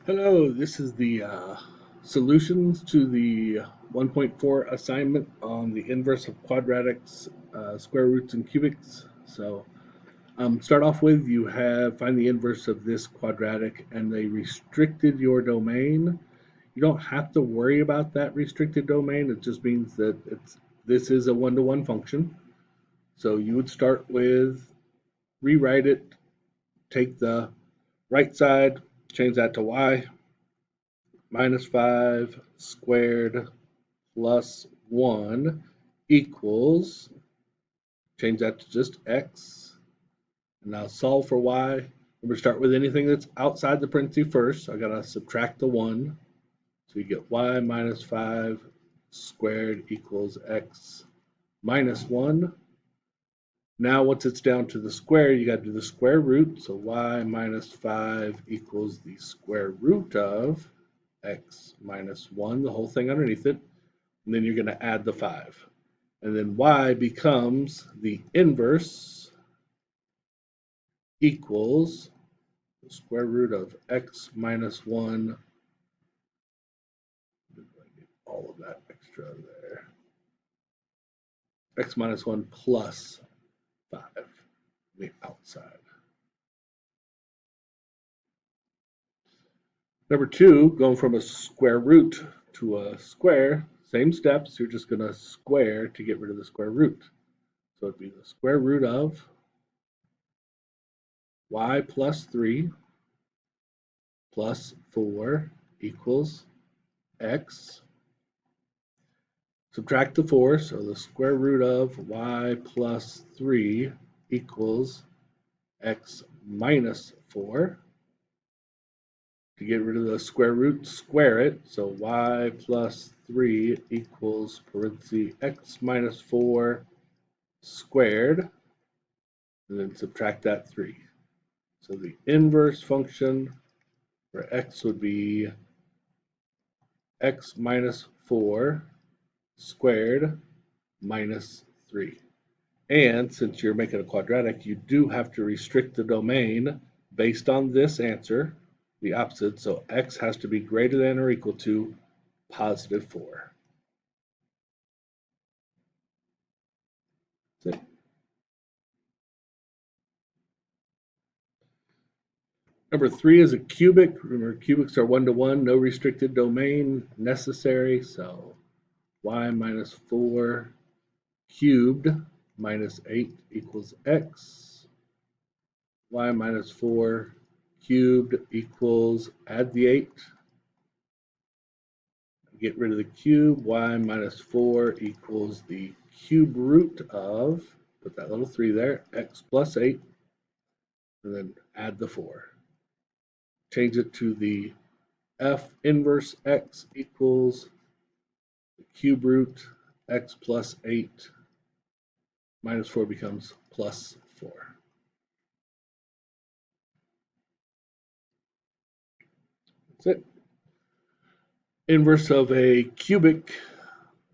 Hello, this is the solutions to the 1.4 assignment on the inverse of quadratics, square roots, and cubics. So, start off with you have find the inverse of this quadratic, and they restricted your domain. You don't have to worry about that restricted domain. It just means that this is a one-to-one function. So you would start with rewrite it, take the right side, change that to y, minus 5 squared plus 1 equals, change that to just x. And now solve for y. I'm going to start with anything that's outside the parenthesis first. So I got to subtract the 1. So you get y minus 5 squared equals x minus 1. Now once it's down to the square, you got to do the square root. So y minus 5 equals the square root of x minus 1, the whole thing underneath it. And then you're going to add the 5. And then y becomes the inverse equals the square root of x minus 1. All of that extra there. X minus 1 plus 5 on the outside. Number 2, going from a square root to a square, same steps. You're just going to square to get rid of the square root. So it'd be the square root of y plus 3 plus 4 equals x. Subtract the 4, so the square root of y plus 3 equals x minus 4. To get rid of the square root, square it. So y plus 3 equals parenthesis x minus 4 squared. And then subtract that 3. So the inverse function for x would be x minus 4 squared minus 3. And since you're making a quadratic, you do have to restrict the domain based on this answer, the opposite. So x has to be greater than or equal to positive 4. That's it. Number 3 is a cubic. Remember, cubics are one-to-one, no restricted domain necessary. So y minus 4 cubed minus 8 equals x. Y minus 4 cubed equals, add the 8. Get rid of the cube, y minus 4 equals the cube root of, put that little 3 there, x plus 8, and then add the 4. Change it to the f inverse x equals the cube root x plus 8 minus 4 becomes plus 4. That's it. Inverse of a cubic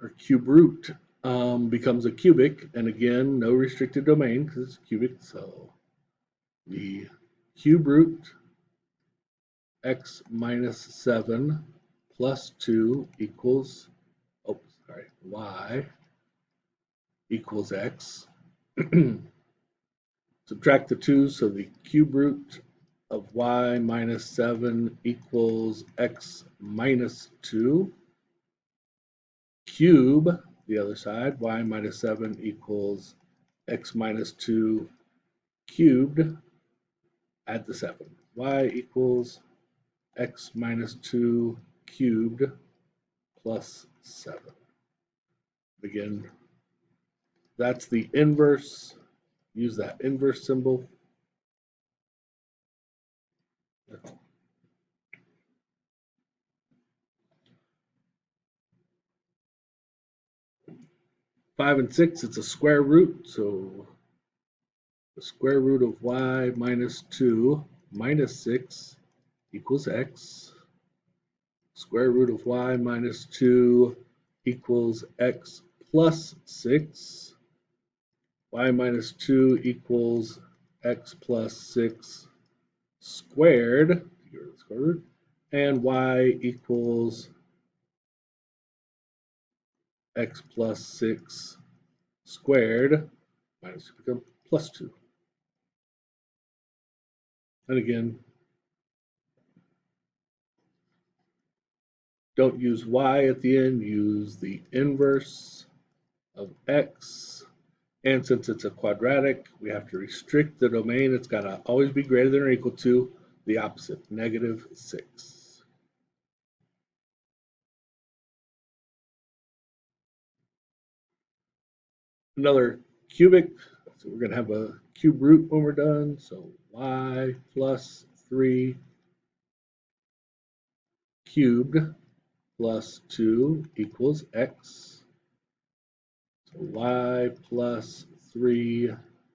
or cube root becomes a cubic, and again, no restricted domain because it's cubic, so the cube root x minus 7 plus 2 equals, y equals x. Subtract the 2, so the cube root of y minus 7 equals x minus 2. Cube, the other side, y minus 7 equals x minus 2 cubed. Add the 7. Y equals x minus 2 cubed plus 7. Again, that's the inverse. Use that inverse symbol. 5 and 6, it's a square root, so the square root of y minus 2 minus 6 equals x. Square root of y minus 2 equals x plus 6. Y minus 2 equals x plus 6 squared. Square root. and y equals x plus 6 squared minus become plus 2. And again, don't use y at the end, use the inverse of x. And since it's a quadratic, we have to restrict the domain. It's got to always be greater than or equal to the opposite, negative 6. Another cubic, so we're going to have a cube root when we're done. So y plus 3 cubed plus 2 equals x. So y plus 3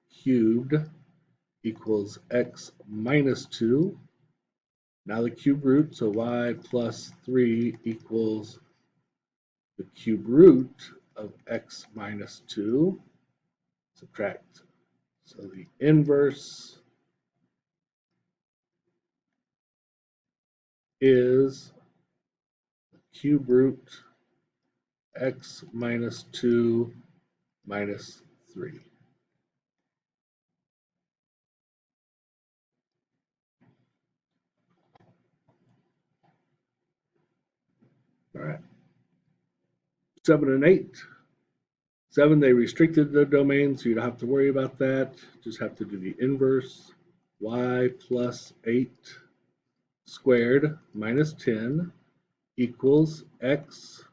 cubed equals x minus 2. Now the cube root, so y plus 3 equals the cube root of x minus 2. Subtract. So the inverse is cube root x minus 2 minus 3. All right. 7 and 8. 7, they restricted the domain, so you don't have to worry about that. Just have to do the inverse. Y plus 8 squared minus 10 equals x.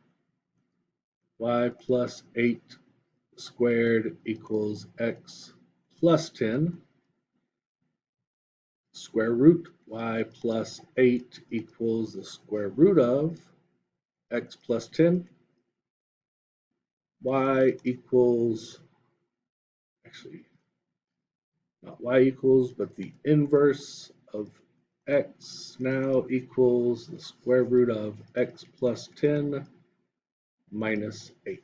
Y plus 8 squared equals x plus 10. Square root y plus 8 equals the square root of x plus 10. Y equals, actually, not y equals, but the inverse of x now equals the square root of x plus 10 minus 8.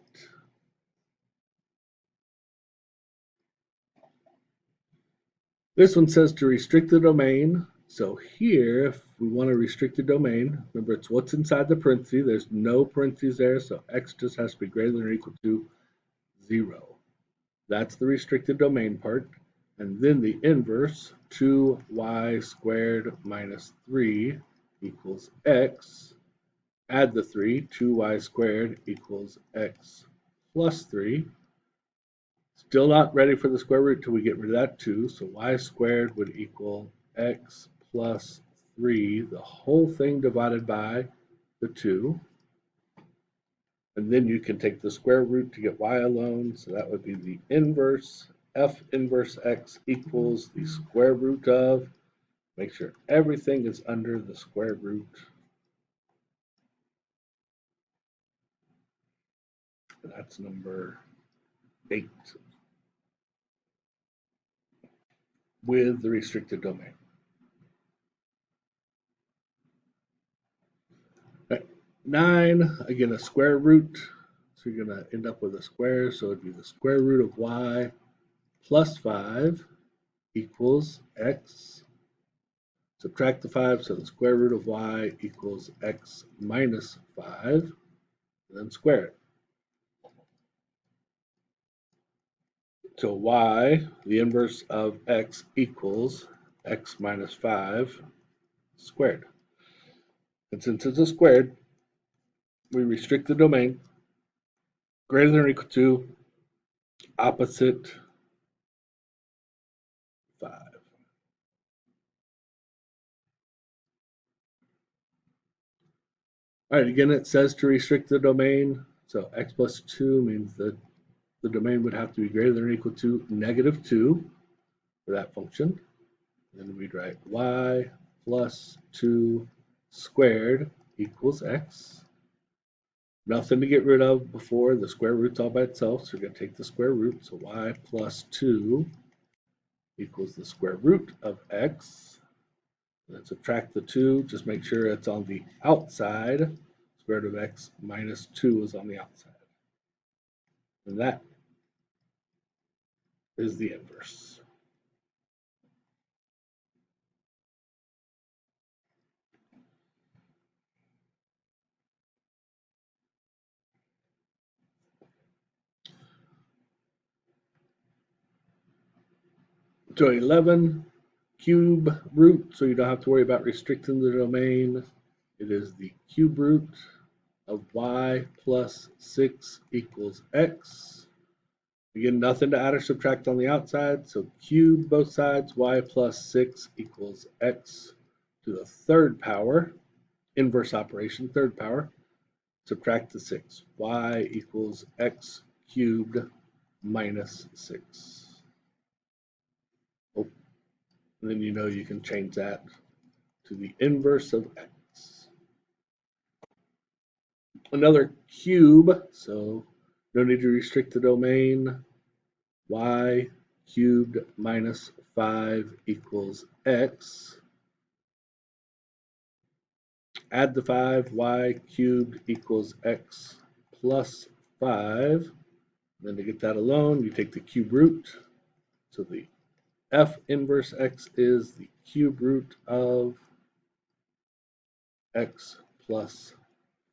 This one says to restrict the domain. So here, if we want to restrict the domain, remember it's what's inside the parentheses. There's no parentheses there, so x just has to be greater than or equal to 0. That's the restricted domain part. And then the inverse, 2y squared minus 3 equals x. Add the 3, 2y squared equals x plus 3. Still not ready for the square root till we get rid of that 2. So y squared would equal x plus 3, the whole thing divided by the 2. And then you can take the square root to get y alone. So that would be the inverse. F inverse x equals the square root of. Make sure everything is under the square root. And that's number 8 with the restricted domain. Right. 9, again, a square root. So you're going to end up with a square. So it'd be the square root of y plus 5 equals x. Subtract the 5, so the square root of y equals x minus 5, and then square it. So y, the inverse of x, equals x minus 5 squared. And since it's a squared, we restrict the domain. Greater than or equal to opposite 5. All right, again, it says to restrict the domain. So x plus 2 means that the domain would have to be greater than or equal to negative 2 for that function. Then we'd write y plus 2 squared equals x. Nothing to get rid of before. The square root's all by itself, so we're going to take the square root. So y plus 2 equals the square root of x. Then subtract the 2. Just make sure it's on the outside. Square root of x minus 2 is on the outside. And that is the inverse. So 11 cube root, so you don't have to worry about restricting the domain. It is the cube root of y plus 6 equals x. Again, nothing to add or subtract on the outside, so cube both sides, y plus 6 equals x to the third power, inverse operation, third power. Subtract the 6, y equals x cubed minus 6. Oh, and then you know you can change that to the inverse of x. Another cube, so no need to restrict the domain. Y cubed minus 5 equals x. Add the 5, y cubed equals x plus 5. Then to get that alone, you take the cube root. So the f inverse x is the cube root of x plus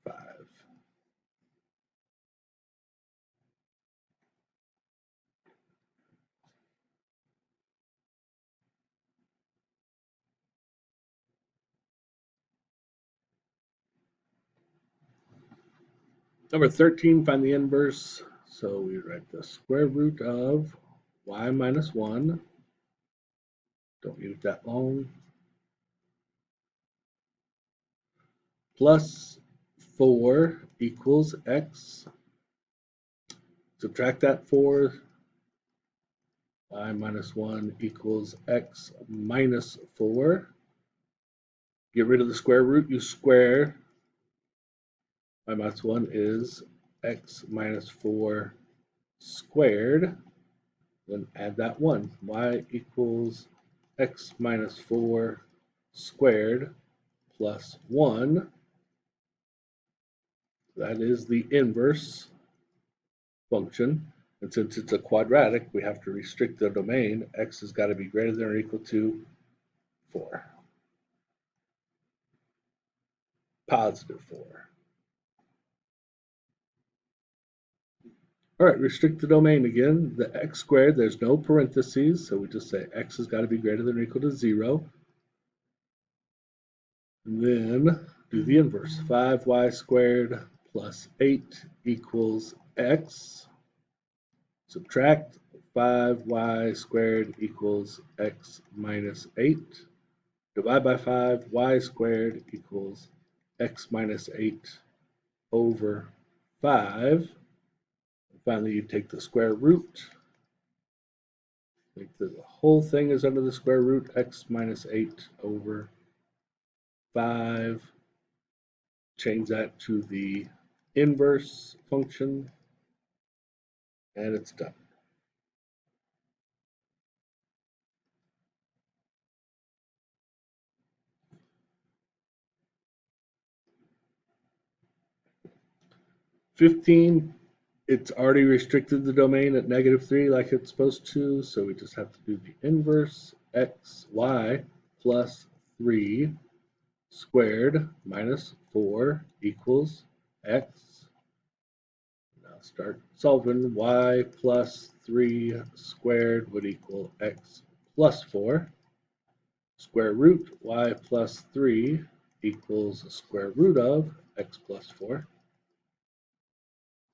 5. Number 13, find the inverse. So we write the square root of y minus 1. Don't need it that long. Plus 4 equals x. Subtract that 4. Y minus 1 equals x minus 4. Get rid of the square root, you square. Y minus 1 is x minus 4 squared. Then add that 1. Y equals x minus 4 squared plus 1. That is the inverse function. And since it's a quadratic, we have to restrict the domain. X has got to be greater than or equal to 4. Positive 4. All right, restrict the domain again. The x squared, there's no parentheses, so we just say x has got to be greater than or equal to 0. And then do the inverse. 5y squared plus 8 equals x. Subtract 5y squared equals x minus 8. Divide by 5, y squared equals x minus 8 over 5. And finally, you take the square root. Make the whole thing is under the square root, x minus 8 over 5. Change that to the inverse function, and it's done. $15, it's already restricted the domain at -3 like it's supposed to, so we just have to do the inverse. X, y plus 3 squared minus 4 equals x. Now start solving. Y plus 3 squared would equal x plus 4. Square root y plus 3 equals square root of x plus 4.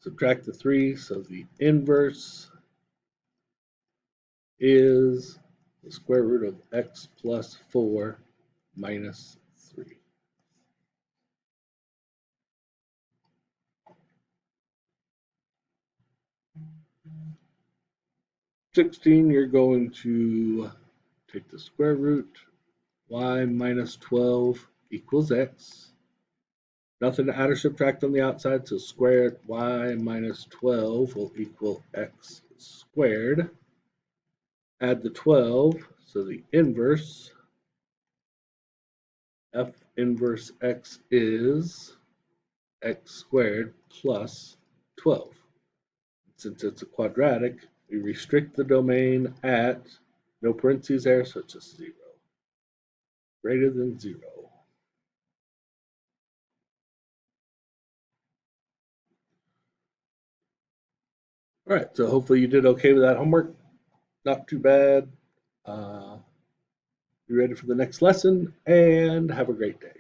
Subtract the 3, so the inverse is the square root of x plus 4 minus 3. 16, you're going to take the square root. Y minus 12 equals x. Nothing to add or subtract on the outside, so squared y minus 12 will equal x squared. Add the 12, so the inverse, f inverse x is x squared plus 12. Since it's a quadratic, we restrict the domain at, no parentheses there, so it's just 0. Greater than 0. All right, so hopefully you did okay with that homework. Not too bad. Be ready for the next lesson and have a great day.